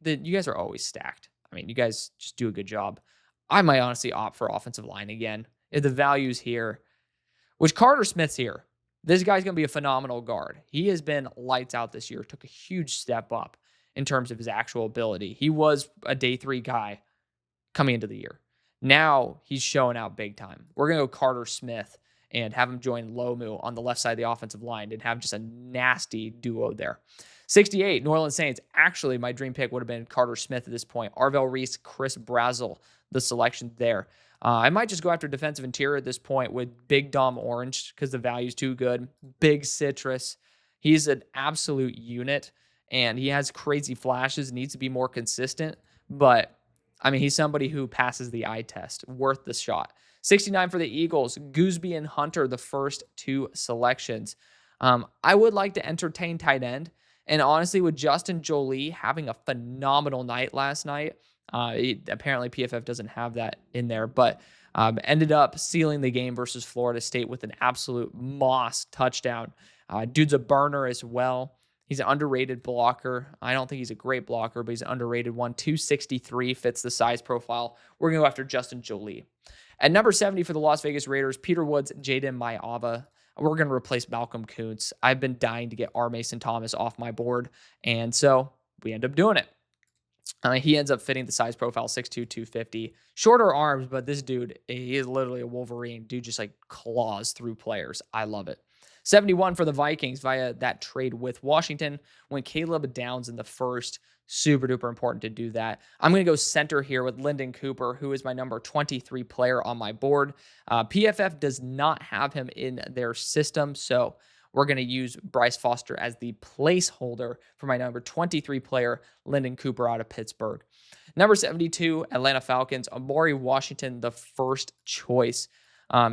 you guys are always stacked. I mean, you guys just do a good job. I might honestly opt for offensive line again. If the value's here, which Carter Smith's here. This guy's going to be a phenomenal guard. He has been lights out this year, took a huge step up in terms of his actual ability. He was a day 3 guy coming into the year. Now he's showing out big time. We're going to go Carter Smith and have him join Lomu on the left side of the offensive line and have just a nasty duo there. 68, New Orleans Saints. Actually, my dream pick would have been Carter Smith at this point. Arvell Reese, Chris Brazzell, the selection there. I might just go after defensive interior at this point with Big Dom Orange because the value's too good. Big Citrus. He's an absolute unit, and he has crazy flashes, needs to be more consistent. But, I mean, he's somebody who passes the eye test. Worth the shot. 69 for the Eagles. Gooseby and Hunter, the first 2 selections. I would like to entertain tight end. And honestly, with Justin Jolie having a phenomenal night last night, apparently PFF doesn't have that in there, but ended up sealing the game versus Florida State with an absolute moss touchdown. Dude's a burner as well. He's an underrated blocker. I don't think he's a great blocker, but he's an underrated one. 263 fits the size profile. We're going to go after Justin Jolie. At number 70 for the Las Vegas Raiders, Peter Woods, Jaden Maiava. We're going to replace Malcolm Kuntz. I've been dying to get R. Mason Thomas off my board, and so we end up doing it. He ends up fitting the size profile, 6'2", 250. Shorter arms, but this dude, he is literally a Wolverine. Dude just like claws through players. I love it. 71 for the Vikings via that trade with Washington. When Caleb Downs in the first, super duper important to do that. I'm going to go center here with Lyndon Cooper, who is my number 23 player on my board. PFF does not have him in their system, so we're going to use Bryce Foster as the placeholder for my number 23 player, Lyndon Cooper out of Pittsburgh. Number 72, Atlanta Falcons, Amari Washington, the first choice.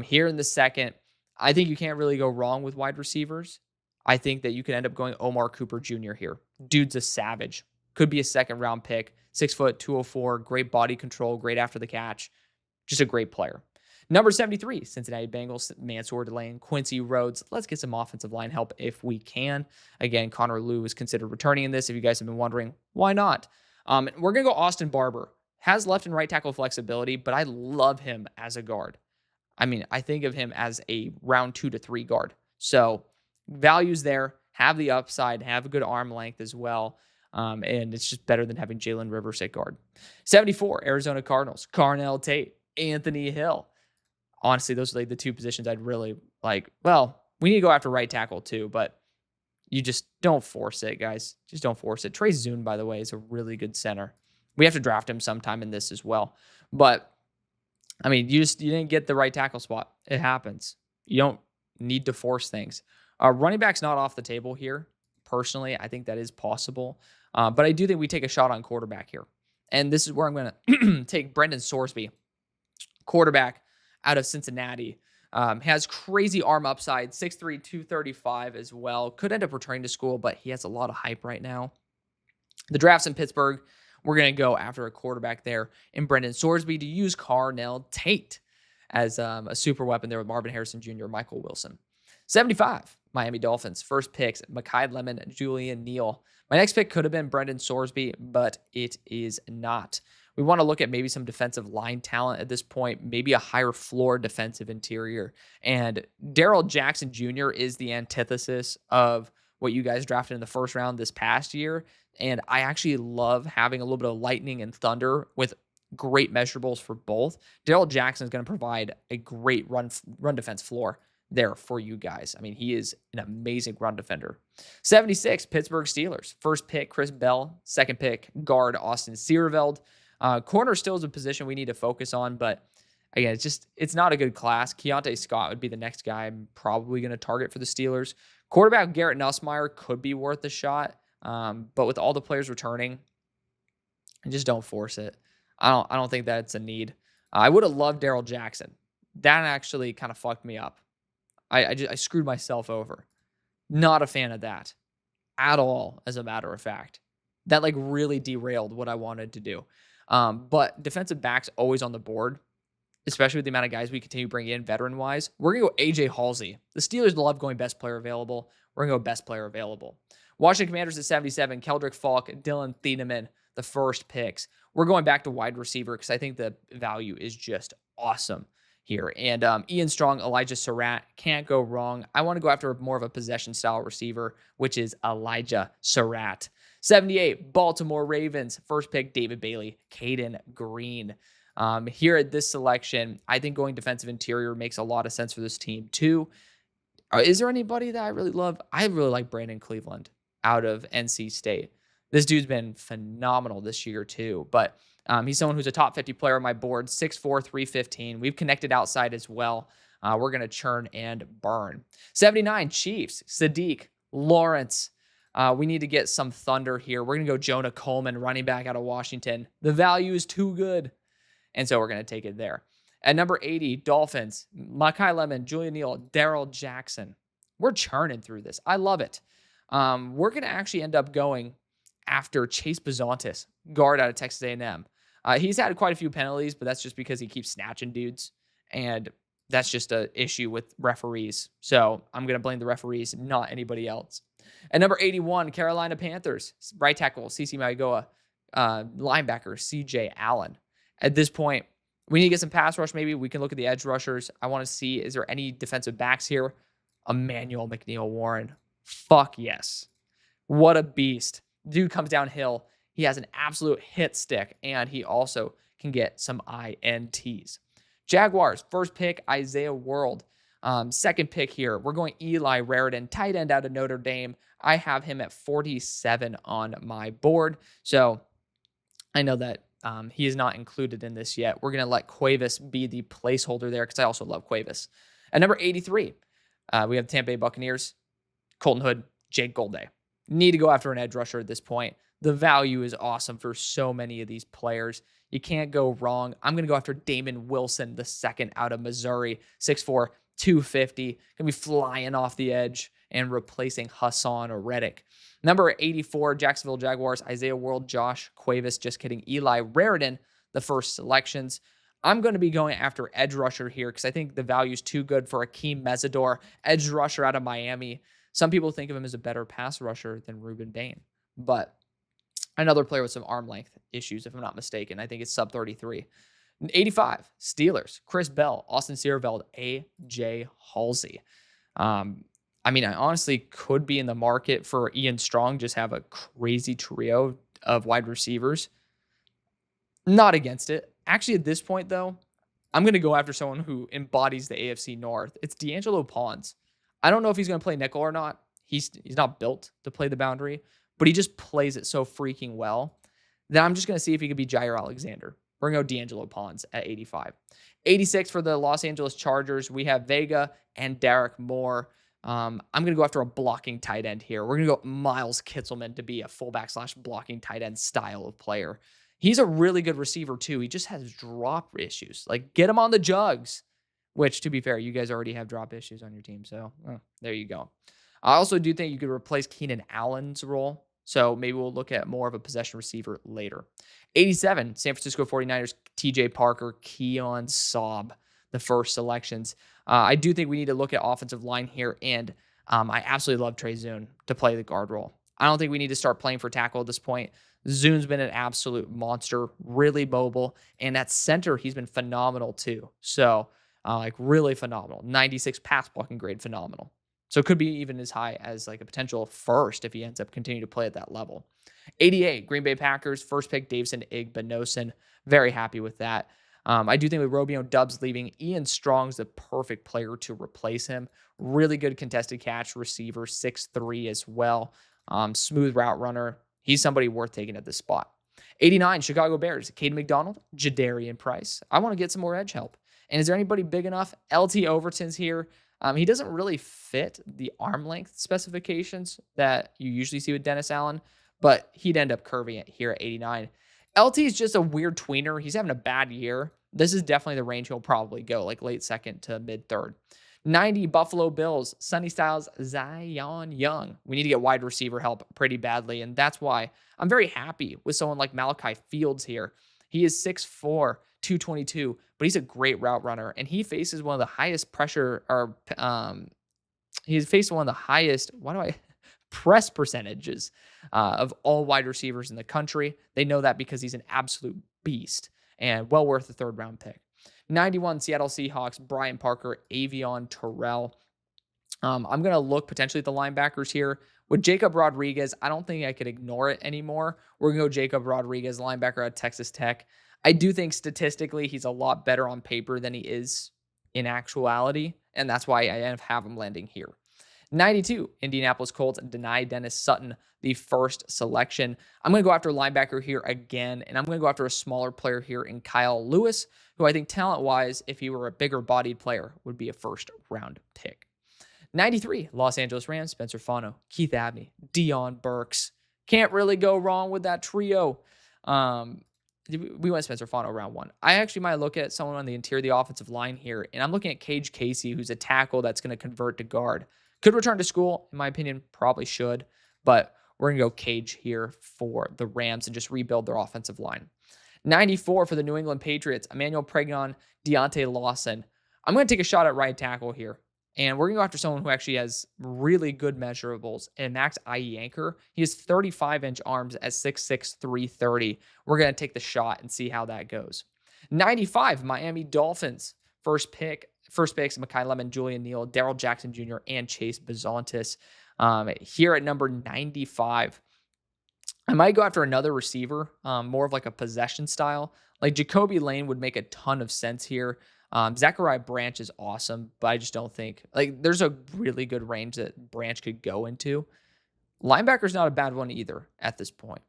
Here in the second, I think you can't really go wrong with wide receivers. I think that you could end up going Omar Cooper Jr. here. Dude's a savage. Could be a second round pick. 6 foot, 204, great body control, great after the catch. Just a great player. Number 73, Cincinnati Bengals, Mansour Delane, Quincy Rhodes. Let's get some offensive line help if we can. Again, Connor Liu is considered returning in this. If you guys have been wondering, why not? We're going to go Austin Barber. Has left and right tackle flexibility, but I love him as a guard. I mean, I think of him as a round 2 to 3 guard. So values there, have the upside, have a good arm length as well. And it's just better than having Jalen Rivers at guard. 74, Arizona Cardinals, Carnell Tate, Anthony Hill. Honestly, those are like the 2 positions I'd really like. Well, we need to go after right tackle too, but you just don't force it, guys. Just don't force it. Trey Zune, by the way, is a really good center. We have to draft him sometime in this as well. But, I mean, you didn't get the right tackle spot. It happens. You don't need to force things. Running back's not off the table here. Personally, I think that is possible. But I do think we take a shot on quarterback here. And this is where I'm going to take Brendan Sorsby, quarterback out of Cincinnati. Has crazy arm upside, 6'3", 235 as well. Could end up returning to school, but he has a lot of hype right now. The draft's in Pittsburgh. We're going to go after a quarterback there in Brendan Sorsby to use Carnell Tate as a super weapon there with Marvin Harrison Jr., Michael Wilson. 75, Miami Dolphins. First picks, Mekhi Lemon, Julian Neal. My next pick could have been Brendan Sorsby, but it is not. We want to look at maybe some defensive line talent at this point, maybe a higher floor defensive interior. And Darrell Jackson Jr. is the antithesis of what you guys drafted in the first round this past year. And I actually love having a little bit of lightning and thunder with great measurables for both. Darrell Jackson is going to provide a great run defense floor there for you guys. I mean, he is an amazing run defender. 76, Pittsburgh Steelers. First pick, Chris Bell. Second pick, guard Austin Seerveld. Corner still is a position we need to focus on, but again, it's not a good class. Keontae Scott would be the next guy I'm probably going to target for the Steelers. Quarterback Garrett Nussmeier could be worth a shot, but with all the players returning, just don't force it. I don't think that's a need. I would have loved Darrell Jackson. That actually kind of fucked me up. I screwed myself over. Not a fan of that at all, as a matter of fact. That like really derailed what I wanted to do. But defensive backs always on the board, especially with the amount of guys we continue bringing in veteran-wise. We're going to go AJ Halsey. The Steelers love going best player available. We're going to go best player available. Washington Commanders at 77, Keldrick Falk, Dylan Thieneman, the first picks. We're going back to wide receiver because I think the value is just awesome here. And Ian Strong, Elijah Surratt, can't go wrong. I want to go after more of a possession-style receiver, which is Elijah Surratt. 78, Baltimore Ravens, first pick, David Bailey, Caden Green. Here at this selection, I think going defensive interior makes a lot of sense for this team too. Is there anybody that I really love? I really like Brandon Cleveland out of NC State. This dude's been phenomenal this year too, but he's someone who's a top 50 player on my board, 6'4", 315. We've connected outside as well. We're going to churn and burn. 79, Chiefs, Sadiq Lawrence. We need to get some thunder here. We're going to go Jonah Coleman, running back out of Washington. The value is too good, and so we're going to take it there. At number 80, Dolphins, Mekhi Lemon, Julian Neal, Darrell Jackson. We're churning through this. I love it. We're going to actually end up going after Chase Bizontis, guard out of Texas A&M. He's had quite a few penalties, but that's just because he keeps snatching dudes, and that's just an issue with referees. So I'm going to blame the referees, not anybody else. At number 81, Carolina Panthers, right tackle, CeCe Maigoa, linebacker, CJ Allen. At this point, we need to get some pass rush. Maybe we can look at the edge rushers. I want to see, is there any defensive backs here? Emmanuel McNeil-Warren. Fuck yes. What a beast. Dude comes downhill. He has an absolute hit stick, and he also can get some INTs. Jaguars, first pick, Isaiah World. Second pick here, we're going Eli Raritan, tight end out of Notre Dame. I have him at 47 on my board. So I know that he is not included in this yet. We're going to let Cuevas be the placeholder there because I also love Cuevas. At number 83, we have Tampa Bay Buccaneers, Colton Hood, Jake Golday. Need to go after an edge rusher at this point. The value is awesome for so many of these players. You can't go wrong. I'm going to go after Damon Wilson, the second out of Missouri, 6'4", 250. Going to be flying off the edge and replacing Hassan Reddick. Number 84, Jacksonville Jaguars, Isaiah World, Josh Cuevas. Just kidding. Eli Raritan, the first selections. I'm going to be going after edge rusher here because I think the value is too good for Akeem Mesidor, edge rusher out of Miami. Some people think of him as a better pass rusher than Ruben Bain, but another player with some arm length issues, if I'm not mistaken. I think it's sub 33. 85, Steelers, Chris Bell, Austin Seerveld, AJ Halsey. I mean, I honestly could be in the market for Ian Strong, just have a crazy trio of wide receivers. Not against it. Actually, at this point, though, I'm going to go after someone who embodies the AFC North. It's D'Angelo Pons. I don't know if he's going to play nickel or not. He's not built to play the boundary, but he just plays it so freaking well that I'm just going to see if he could be Jair Alexander. We're going to go D'Angelo Pons at 85. 86 for the Los Angeles Chargers. We have Vega and Derek Moore. I'm going to go after a blocking tight end here. We're going to go Miles Kitzelman to be a fullback / blocking tight end style of player. He's a really good receiver too. He just has drop issues. Like, get him on the jugs, which, to be fair, you guys already have drop issues on your team. So there you go. I also do think you could replace Keenan Allen's role. So maybe we'll look at more of a possession receiver later. 87, San Francisco 49ers, TJ Parker, Keon Saab, the first selections. I do think we need to look at offensive line here, and I absolutely love Trey Zune to play the guard role. I don't think we need to start playing for tackle at this point. Zune's been an absolute monster, really mobile. And at center, he's been phenomenal too. So, like really phenomenal. 96 pass blocking grade, phenomenal. So it could be even as high as like a potential first if he ends up continuing to play at that level. 88, Green Bay Packers, first pick, Davison Igbinosun. Very happy with that. I do think with Romeo Dubs leaving, Ian Strong's the perfect player to replace him. Really good contested catch receiver, 6'3" as well. Smooth route runner. He's somebody worth taking at this spot. 89, Chicago Bears, Caden McDonald, Jadarian Price. I want to get some more edge help. And is there anybody big enough? LT Overton's here. He doesn't really fit the arm length specifications that you usually see with Dennis Allen, but he'd end up curving it here at 89. LT is just a weird tweener. He's having a bad year. This is definitely the range he'll probably go, like late second to mid third. 90, Buffalo Bills, Sonny Styles, Zion Young. We need to get wide receiver help pretty badly, and that's why I'm very happy with someone like Malachi Fields here. He is 6'4", 222, but he's a great route runner, and he faces one of the highest pressure, or he's faced one of the highest, press percentages of all wide receivers in the country. They know that because he's an absolute beast and well worth the third round pick. 91, Seattle Seahawks, Brian Parker, Avion Terrell. I'm going to look potentially at the linebackers here. With Jacob Rodriguez, I don't think I could ignore it anymore. We're going to go Jacob Rodriguez, linebacker at Texas Tech. I do think statistically he's a lot better on paper than he is in actuality, and that's why I have him landing here. 92, Indianapolis Colts, deny Dennis Sutton the first selection. I'm going to go after linebacker here again, and I'm going to go after a smaller player here in Kyle Lewis, who I think talent-wise, if he were a bigger-bodied player, would be a first-round pick. 93, Los Angeles Rams, Spencer Fano, Keith Abney, Dion Burks. Can't really go wrong with that trio. We went Spencer Fano round one. I actually might look at someone on the interior of the offensive line here, and I'm looking at Cage Casey, who's a tackle that's going to convert to guard. Could return to school, in my opinion, probably should, but we're going to go Cage here for the Rams and just rebuild their offensive line. 94 for the New England Patriots, Emmanuel Pregnon, Deontay Lawson. I'm going to take a shot at right tackle here, and we're going to go after someone who actually has really good measurables, and Max Ianker. He has 35-inch arms at 6'6", 330. We're going to take the shot and see how that goes. 95, Miami Dolphins, first picks, Mekhi Lemon, Julian Neal, Darrell Jackson Jr., and Chase Bezontis. Here at number 95, I might go after another receiver, more of like a possession style. Like Jacoby Lane would make a ton of sense here. Zachariah Branch is awesome, but I just don't think, like, there's a really good range that Branch could go into. Linebacker's not a bad one either at this point.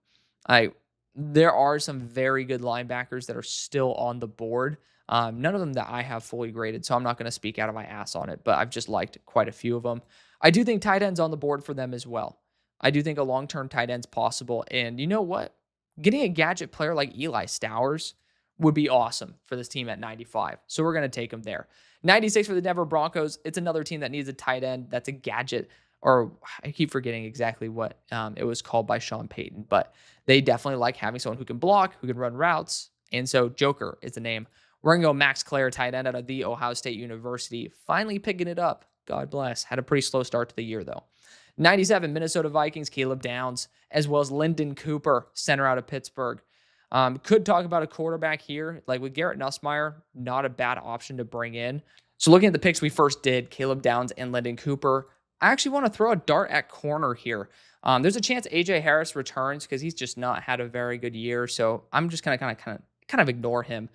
There are some very good linebackers that are still on the board. None of them that I have fully graded, so I'm not going to speak out of my ass on it, but I've just liked quite a few of them. I do think tight end's on the board for them as well. I do think a long-term tight end's possible, and you know what? Getting a gadget player like Eli Stowers would be awesome for this team at 95, so we're going to take him there. 96 for the Denver Broncos. It's another team that needs a tight end that's a gadget, or I keep forgetting exactly what it was called by Sean Payton, but they definitely like having someone who can block, who can run routes, and so Joker is the name. We're going to go Max Clare, tight end out of The Ohio State University. Finally picking it up. God bless. Had a pretty slow start to the year, though. 97, Minnesota Vikings, Caleb Downs, as well as Lyndon Cooper, center out of Pittsburgh. Could talk about a quarterback here. Like with Garrett Nussmeier, not a bad option to bring in. So looking at the picks we first did, Caleb Downs and Lyndon Cooper, I actually want to throw a dart at corner here. There's a chance AJ Harris returns because he's just not had a very good year. So I'm just going to kind of ignore him.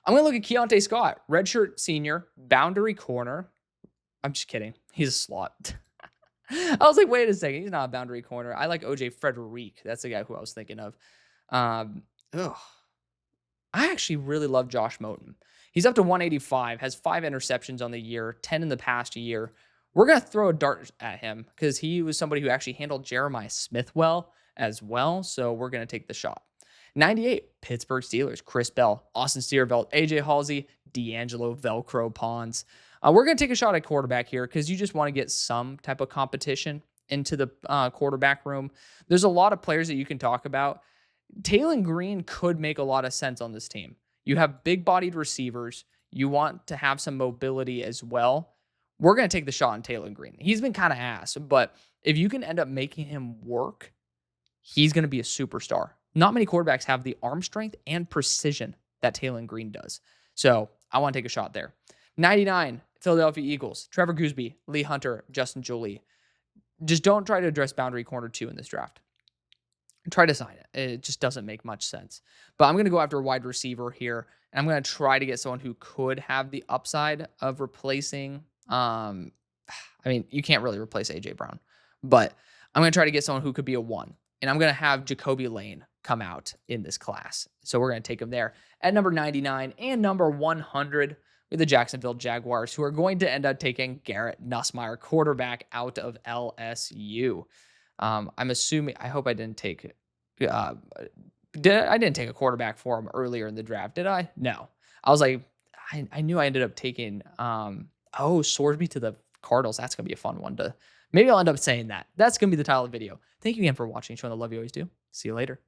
I'm going to look at Keontae Scott, redshirt senior, boundary corner. I'm just kidding. He's a slot. I was like, wait a second. He's not a boundary corner. I like OJ Frederick. That's the guy who I was thinking of. I actually really love Josh Moten. He's up to 185, has 5 interceptions on the year, 10 in the past year. We're going to throw a dart at him because he was somebody who actually handled Jeremiah Smith well as well. So we're going to take the shot. 98, Pittsburgh Steelers, Chris Bell, Austin Steervelt, AJ Halsey, D'Angelo Velcro Pons. We're going to take a shot at quarterback here because you just want to get some type of competition into the quarterback room. There's a lot of players that you can talk about. Taylon Green could make a lot of sense on this team. You have big-bodied receivers. You want to have some mobility as well. We're going to take the shot on Taylon Green. He's been kind of ass, but if you can end up making him work, he's going to be a superstar Not many quarterbacks have the arm strength and precision that Taylor Green does. So I want to take a shot there. 99, Philadelphia Eagles, Trevor Goosby, Lee Hunter, Justin Jolie. Just don't try to address boundary corner 2 in this draft. Try to sign it. It just doesn't make much sense. But I'm going to go after a wide receiver here, and I'm going to try to get someone who could have the upside of replacing. I mean, you can't really replace AJ Brown, but I'm going to try to get someone who could be a 1, and I'm going to have Jacoby Lane come out in this class. So we're going to take him there at number 99 and number 100 with the Jacksonville Jaguars, who are going to end up taking Garrett Nussmeier, quarterback out of LSU. I'm assuming, I hope I didn't take, I didn't take a quarterback for him earlier in the draft, did I? No. I was like, I knew I ended up taking, Sorsby to the Cardinals. That's going to be a fun one maybe I'll end up saying that. That's going to be the title of the video. Thank you again for watching, showing the love you always do. See you later.